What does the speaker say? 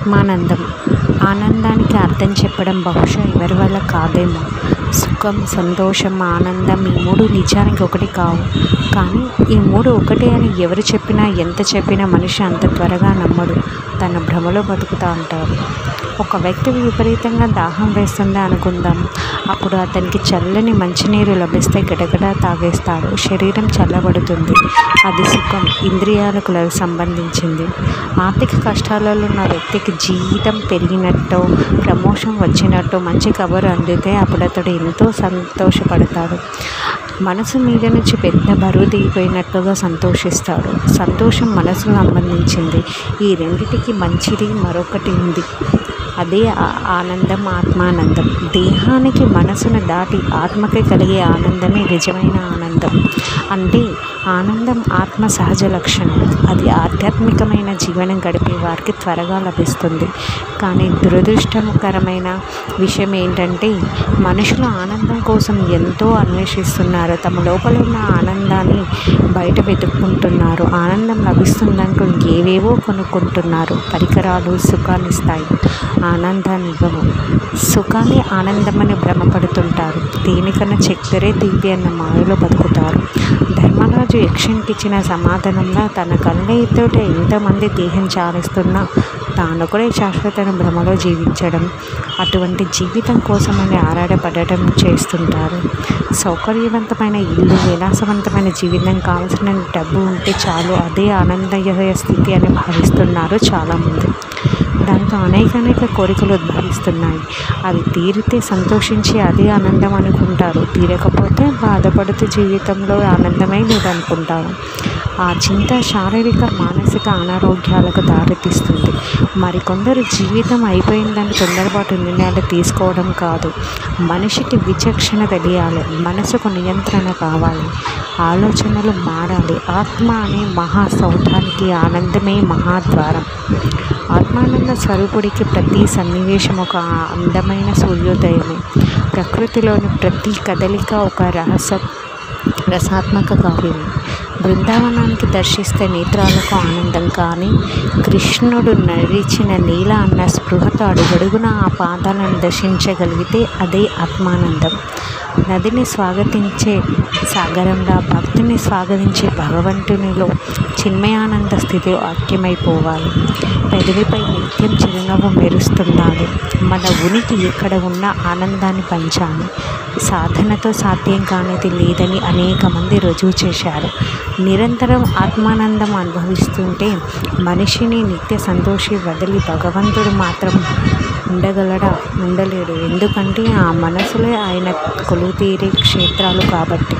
ఆత్మానందం. ఆనందానికి అర్థం చెప్పడం బహుశా ఎవరి వల్ల కాదేమో. సుఖం, సంతోషం, ఆనందం ఈ మూడు నిజానికి ఒకటి కావు. కానీ ఈ మూడు ఒకటే అని ఎవరు చెప్పినా, ఎంత చెప్పినా మనిషి అంత త్వరగా నమ్మడు. తన భ్రమలో బతుకుతూ ఉంటారు. ఒక వ్యక్తికి విపరీతంగా దాహం వేస్తుంది అనుకుందాం. అప్పుడు అతనికి చల్లని మంచినీరు లభిస్తే గడగడా తాగేస్తాడు. శరీరం చల్లబడుతుంది. అది సుఖం, ఇంద్రియాలకు సంబంధించింది. ఆర్థిక కష్టాలలో ఉన్న వ్యక్తికి జీతం పెరిగినట్టు, ప్రమోషన్ వచ్చినట్టు మంచి కబురు అందితే అప్పుడు అతడు ఎంతో సంతోషపడతాడు. మనసు మీద నుంచి పెద్ద బరువు దిగిపోయినట్లుగా సంతోషిస్తాడు. సంతోషం మనసుకు సంబంధించింది. ఈ రెండిటికి మంచిది మరొకటి ఉంది. అదే ఆనందం, ఆత్మానందం. దేహానికి మనసును దాటి ఆత్మకి కలిగే ఆనందమే నిజమైన ఆనందం. అంటే ఆనందం ఆత్మ సహజ లక్షణం. అది ఆధ్యాత్మికమైన జీవనం గడిపే వారికి త్వరగా లభిస్తుంది. కానీ దురదృష్టకరమైన విషయం ఏంటంటే మనుషులు ఆనందం కోసం ఎంతో అన్వేషిస్తున్నారు. తమ లోపల ఉన్న ఆనందాన్ని బయట వెతుక్కుంటున్నారు. ఆనందం లభిస్తుందంటూ ఏవేవో కొనుక్కుంటున్నారు. పరికరాలు సుఖాన్ని ఇస్తాయి, ఆనందాన్ని ఇవ్వవు. సుఖాన్ని ఆనందమని భ్రమపడుతుంటారు. దేనికన్నా చక్కెరే తీపి అన్న మాయలో బతుకుతారు. ధర్మరాజు యక్షునికి ఇచ్చిన సమాధానంలో తన కళ్ళతో ఎంతమంది దేహం చాలిస్తున్నా తానొకడే శాశ్వత భ్రమలో జీవించడం, అటువంటి జీవితం కోసమని ఆరాటపడటం చేస్తుంటారు. సౌకర్యవంతమైన ఇల్లు, విలాసవంతమైన జీవితం, కావలసిన డబ్బు ఉంటే చాలు, అదే ఆనందయ స్థితి అని భావిస్తున్నారు చాలామంది. దాంతో అనేక కోరికలు ఉద్భవిస్తున్నాయి. అవి తీరితే సంతోషించి అదే ఆనందం అనుకుంటారు. తీరకపోతే బాధపడుతూ జీవితంలో ఆనందమే లేదనుకుంటారు. ఆ చింత శారీరక, మానసిక అనారోగ్యాలకు దారితీస్తుంది. మరికొందరు జీవితం అయిపోయిందని తొందరపాటు నిర్ణయాలు తీసుకోవడం కాదు. మనిషికి విచక్షణ తెలియాలి. మనసుకు నియంత్రణ కావాలి. ఆలోచనలు మారాలి. ఆత్మ అనే మహాసౌధానికి ఆనందమే మహాద్వారం. ఆత్మానంద స్వరూపుడికి ప్రతి సన్నివేశం ఒక అందమైన సూర్యోదయమే. ప్రకృతిలోని ప్రతి కదలిక ఒక రసాత్మక కావ్యమే. బృందావనానికి దర్శిస్తే నేత్రాలకు ఆనందం. కానీ కృష్ణుడు నడిచిన నేల అన్న స్పృహతో అడుగడుగున ఆ పాదాలను దర్శించగలిగితే అదే ఆత్మానందం. నదిని స్వాగతించే సాగరంలో, భక్తుని స్వాగతించే భగవంతునిలో చిన్మయానంద స్థితి ఐక్యమైపోవాలి. పెదవిపై నిత్యం చిరునవ్వు మెరుస్తుండాలి. మన ఉనికి ఎక్కడ ఉన్నా ఆనందాన్ని పంచాలి. సాధనతో సాధ్యం కానిది లేదని అనేక మంది రుజువు చేశారు. నిరంతరం ఆత్మానందం అనుభవిస్తుంటే మనిషిని నిత్య సంతోషి వదిలి భగవంతుడు మాత్రం ఉండలేడు. ఎందుకంటే ఆ మనసులే ఆయన కొలువుతీరే క్షేత్రాలు కాబట్టి.